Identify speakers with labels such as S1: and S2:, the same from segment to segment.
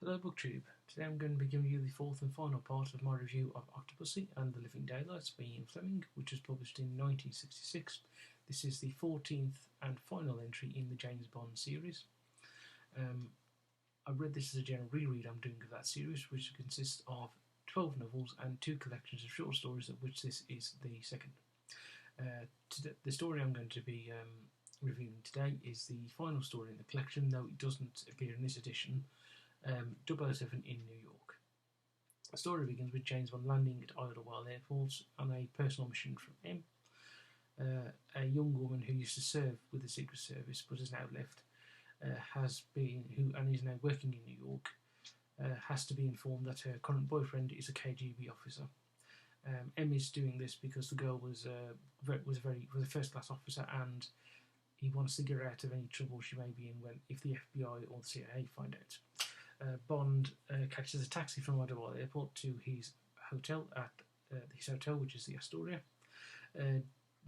S1: Hello Booktube. Today I'm going to be giving you the fourth and final part of my review of Octopussy and The Living Daylights by Ian Fleming, which was published in 1966. This is the 14th and final entry in the James Bond series. I've read this as a general reread I'm doing of that series, which consists of 12 novels and 2 collections of short stories, of which this is the second. The story I'm going to be reviewing today is the final story in the collection, though it doesn't appear in this edition. 007 in New York. The story begins with James Bond landing at Idlewild Airport on a personal mission from M. A young woman who used to serve with the Secret Service but has now left, is now working in New York, has to be informed that her current boyfriend is a KGB officer. M is doing this because the girl was a first-class officer, and he wants to get her out of any trouble she may be in if the FBI or the CIA find out. Bond catches a taxi from Idlewild Airport to his hotel, which is the Astoria.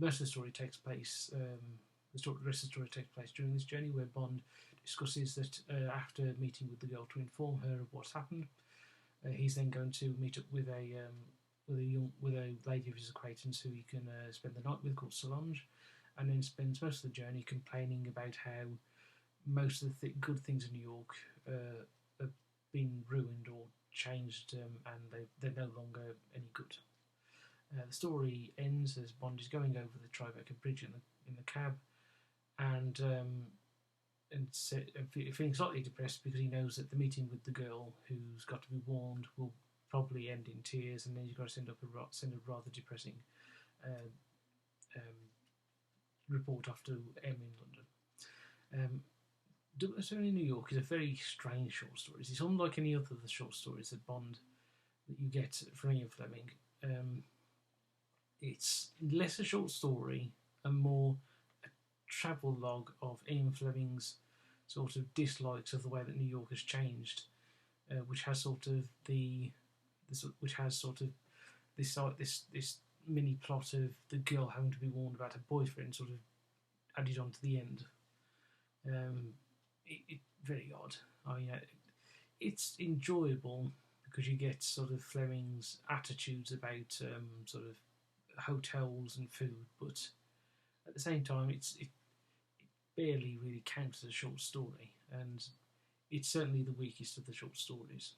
S1: Most of the story takes place. The rest of the story takes place during this journey, where Bond discusses that after meeting with the girl to inform her of what's happened, he's then going to meet up with a lady of his acquaintance who he can spend the night with, called Solange, and then spends most of the journey complaining about how most of the good things in New York have been ruined or changed, and they're no longer any good. The story ends as Bond is going over the Tribeca Bridge in the cab, and feeling slightly depressed because he knows that the meeting with the girl who's got to be warned will probably end in tears, and then he's got to send a rather depressing report off to M in London. 007 in New York is a very strange short story. It's unlike any other of the short stories that you get from Ian Fleming. It's less a short story and more a travel log of Ian Fleming's sort of dislikes of the way that New York has changed, which has this mini plot of the girl having to be warned about her boyfriend sort of added on to the end. Very odd. I mean, it's enjoyable because you get sort of Fleming's attitudes about sort of hotels and food, but at the same time, it barely really counts as a short story, and it's certainly the weakest of the short stories,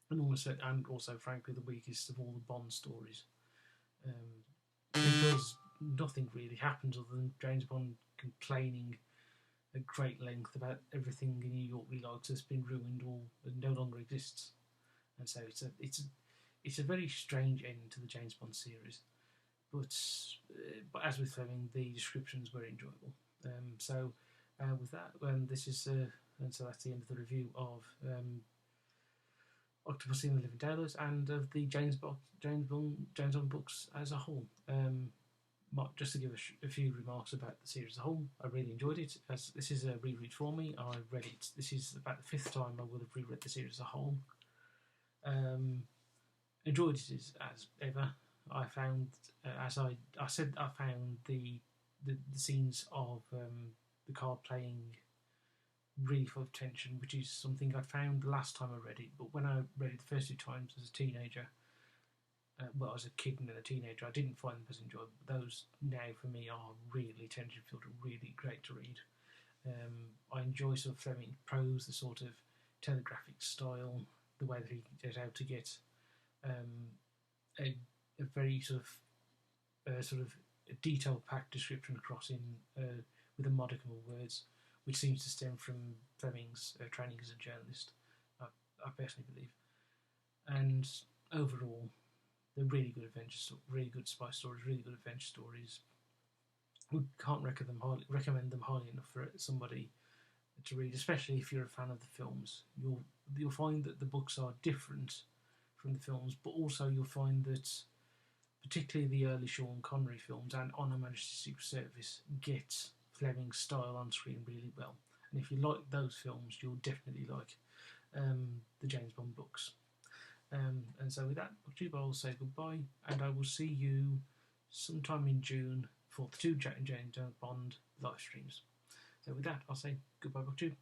S1: and also frankly the weakest of all the Bond stories, because nothing really happens other than James Bond complaining at great length about everything in New York he likes has been ruined or no longer exists, and so it's a very strange end to the James Bond series. But as with Fleming, the descriptions were enjoyable. With that, so that's the end of the review of Octopussy and The Living Daylights and of the James Bond books as a whole. Just to give a few remarks about the series as a whole, I really enjoyed it. As this is a reread for me, I read it. This is about the 5th time I would have reread the series as a whole. Enjoyed it as ever. I found, as I said, I found the scenes of the card playing really full of tension, which is something I found the last time I read it. But when I read it the first 2 times as a teenager, as a kid and then a teenager, I didn't find them as enjoyable. Those now for me are really tension-filled and really great to read. I enjoy sort of Fleming prose, the sort of telegraphic style, the way that he knows how to get a very sort of a detail-packed description across in with a modicum of words, which seems to stem from Fleming's training as a journalist, I personally believe. And overall, they're really good really good spy stories, really good adventure stories. We can't recommend them highly enough for somebody to read, especially if you're a fan of the films. You'll find that the books are different from the films, but also you'll find that particularly the early Sean Connery films and On Her Majesty's Secret Service get Fleming's style on screen really well. And if you like those films, you'll definitely like the James Bond books. And so with that, Booktube, I will say goodbye, and I will see you sometime in June for the 2 James Bond live streams. So with that, I'll say goodbye, Booktube.